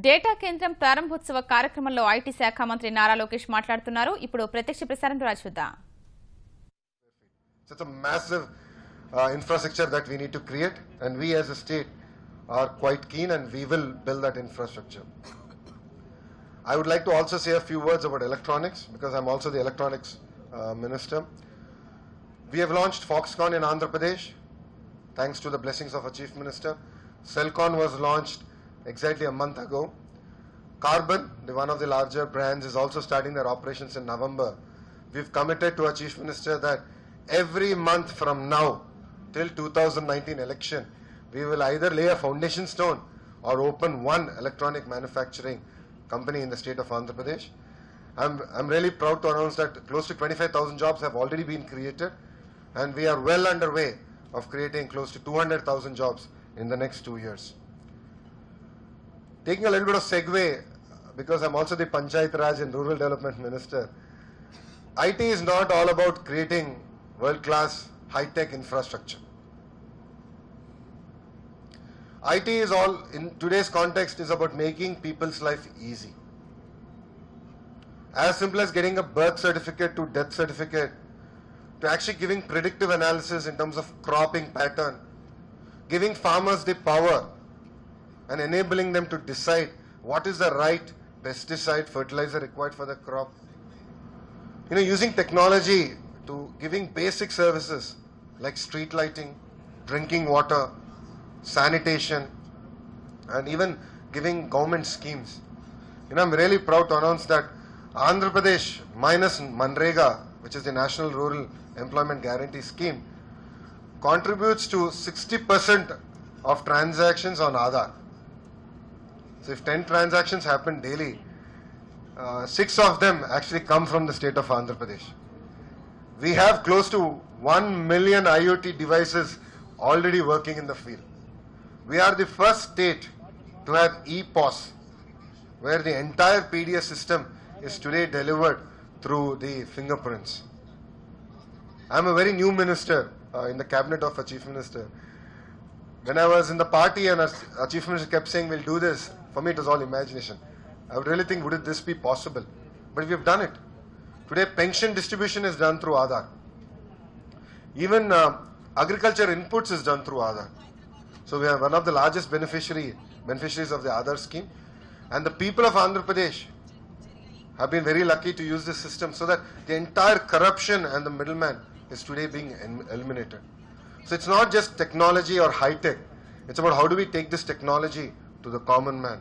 Data కేంద్రం ప్రారంభోత్సవ కార్యక్రమంలో ఐటీ శాఖ మంత్రి నారా లోకేష్ మాట్లాడుతున్నారు. ఇప్పుడు ప్రత్యక్ష ప్రసారం ద్వారా చూద్దాం. It's a massive infrastructure that we need to create, and we as a state are quite keen, and we will build that infrastructure. I would like to also say a few words about electronics, because I'm also the electronics minister. We have launched Foxconn in Andhra Pradesh, thanks to the blessings of our Chief Minister. Cellcon was launched exactly a month ago. Carbon, one of the larger brands, is also starting their operations in November. We've committed to our Chief Minister that every month from now till 2019 election, we will either lay a foundation stone or open one electronic manufacturing company in the state of Andhra Pradesh. I'm really proud to announce that close to 25,000 jobs have already been created, and we are well underway of creating close to 200,000 jobs in the next 2 years. Taking a little bit of segue, because I'm also the Panchayat Raj and Rural Development Minister, IT is not all about creating world-class high-tech infrastructure. IT is all, in today's context, is about making people's life easy. As simple as getting a birth certificate to death certificate, to actually giving predictive analysis in terms of cropping pattern, giving farmers the power and enabling them to decide what is the right pesticide, fertilizer required for the crop. Using technology to giving basic services like street lighting, drinking water, sanitation, and even giving government schemes. I'm really proud to announce that Andhra Pradesh minus Manrega, which is the National Rural Employment Guarantee Scheme, contributes to 60% of transactions on Aadhaar. So if 10 transactions happen daily, 6 of them actually come from the state of Andhra Pradesh. We have close to 1 million IoT devices already working in the field. We are the first state to have ePOS, where the entire PDS system is today delivered through the fingerprints. I'm a very new minister in the cabinet of a chief minister. When I was in the party and our chief minister kept saying we'll do this, for me it was all imagination. I would really think, would this be possible? But we've done it. Today pension distribution is done through Aadhaar. Even agriculture inputs is done through Aadhaar. So we are one of the largest beneficiaries of the Aadhaar scheme. And the people of Andhra Pradesh have been very lucky to use this system so that the entire corruption and the middleman is today being eliminated. So it's not just technology or high tech. It's about how do we take this technology to the common man.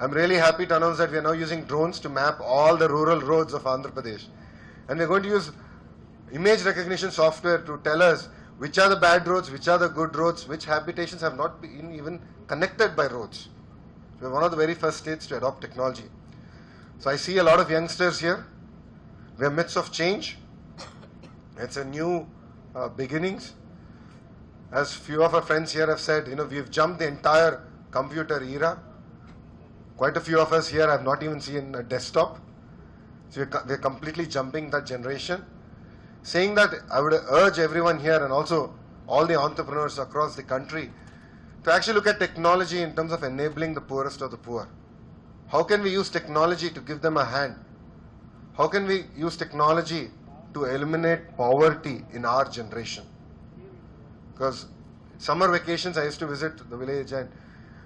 I'm really happy to announce that we are now using drones to map all the rural roads of Andhra Pradesh. And we're going to use image recognition software to tell us which are the bad roads, which are the good roads, which habitations have not been even connected by roads. So we're one of the very first states to adopt technology. So I see a lot of youngsters here. We're midst of change. It's a new beginnings. As few of our friends here have said, we've jumped the entire computer era. Quite a few of us here have not even seen a desktop. So we're completely jumping that generation. Saying that, I would urge everyone here and also all the entrepreneurs across the country to actually look at technology in terms of enabling the poorest of the poor. How can we use technology to give them a hand? How can we use technology to eliminate poverty in our generation? Because summer vacations I used to visit the village and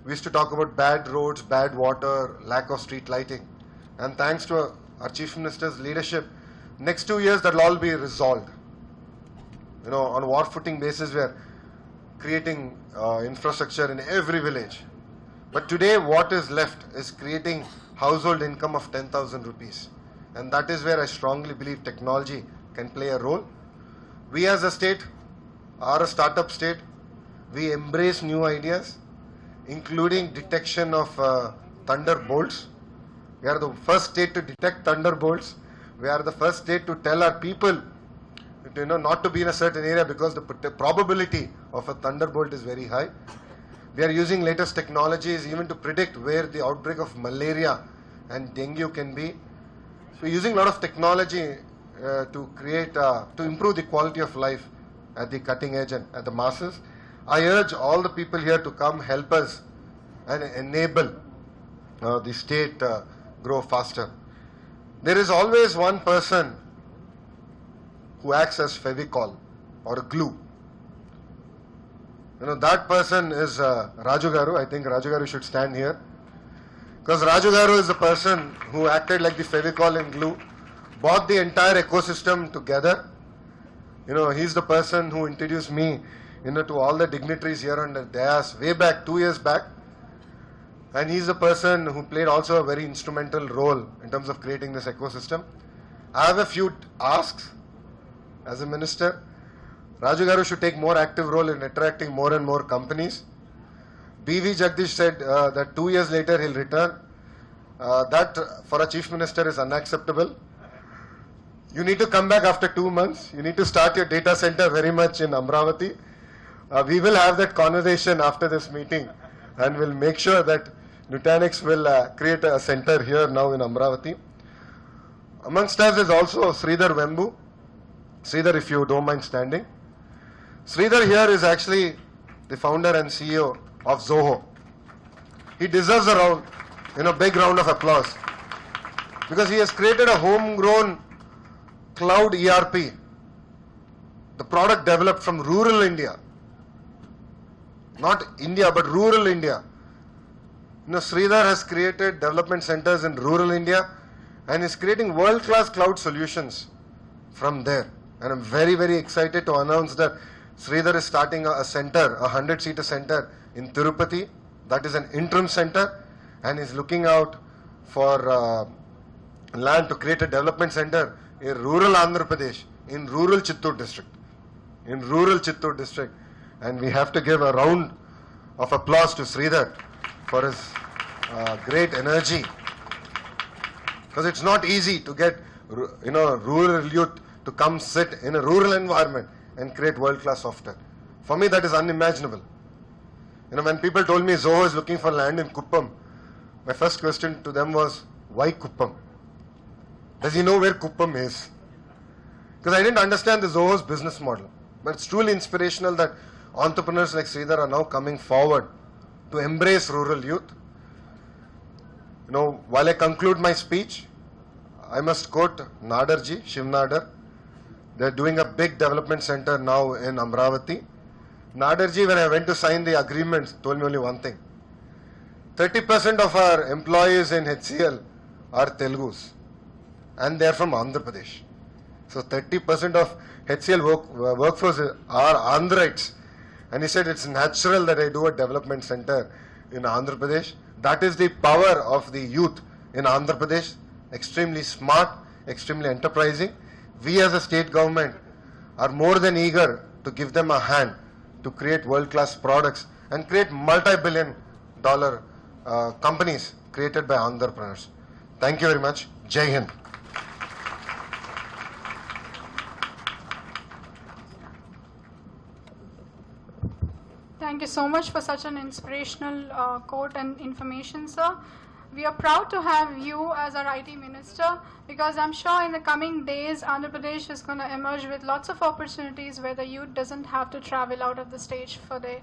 we used to talk about bad roads, bad water, lack of street lighting. And thanks to our Chief Minister's leadership, next 2 years that will all be resolved. On a war footing basis we are creating infrastructure in every village. But today what is left is creating household income of 10,000 rupees. And that is where I strongly believe technology can play a role. We as a state are a startup state. We embrace new ideas, including detection of thunderbolts. We are the first state to detect thunderbolts. We are the first state to tell our people not to be in a certain area because the probability of a thunderbolt is very high. We are using latest technologies even to predict where the outbreak of malaria and dengue can be. So we're using a lot of technology to improve the quality of life at the cutting edge and at the masses. I urge all the people here to come help us and enable the state grow faster. There is always one person who acts as Fevicol or a glue. That person is Raju Garu. I think Raju Garu should stand here. Because Raju Garu is the person who acted like the Fevicol and glue, brought the entire ecosystem together. He's the person who introduced me, to all the dignitaries here on the dais way back, 2 years back. And he's the person who played also a very instrumental role in terms of creating this ecosystem. I have a few asks as a minister. Raju Garu should take more active role in attracting more and more companies. B.V. Jagdish said that 2 years later he'll return. That for a chief minister is unacceptable. You need to come back after 2 months. You need to start your data center very much in Amravati. We will have that conversation after this meeting, and we'll make sure that Nutanix will create a center here now in Amravati. Amongst us is also Sridhar Vembu. Sridhar, if you don't mind standing. Sridhar here is actually the founder and CEO of Zoho. He deserves a big round of applause because he has created a homegrown cloud ERP, the product developed from rural India. Not India, but rural India. Sridhar has created development centers in rural India and is creating world-class cloud solutions from there. And I'm very, very excited to announce that Sridhar is starting a center, a 100-seater center in Tirupati. That is an interim center, and is looking out for land to create a development center in rural Andhra Pradesh, in rural Chittoor district. And we have to give a round of applause to Sridhar for his great energy. Because it's not easy to get rural youth to come sit in a rural environment and create world-class software. For me, that is unimaginable. When people told me Zoho is looking for land in Kuppam, my first question to them was, why Kuppam? Does he know where Kuppam is? Because I didn't understand the Zoho's business model. But it's truly inspirational that entrepreneurs like Sridhar are now coming forward to embrace rural youth. While I conclude my speech, I must quote Nadarji, Shiv Nadar. They're doing a big development center now in Amravati. Nadarji, when I went to sign the agreement, told me only one thing. 30% of our employees in HCL are Telugus, and they're from Andhra Pradesh. So 30% of HCL workforce are Andhrites. And he said it's natural that I do a development center in Andhra Pradesh. That is the power of the youth in Andhra Pradesh. Extremely smart, extremely enterprising. We as a state government are more than eager to give them a hand to create world-class products and create multi-billion-dollar companies created by entrepreneurs. Thank you very much. Jai Hind. Thank you so much for such an inspirational quote and information, sir. We are proud to have you as our IT minister because I'm sure in the coming days, Andhra Pradesh is going to emerge with lots of opportunities where the youth doesn't have to travel out of the state for their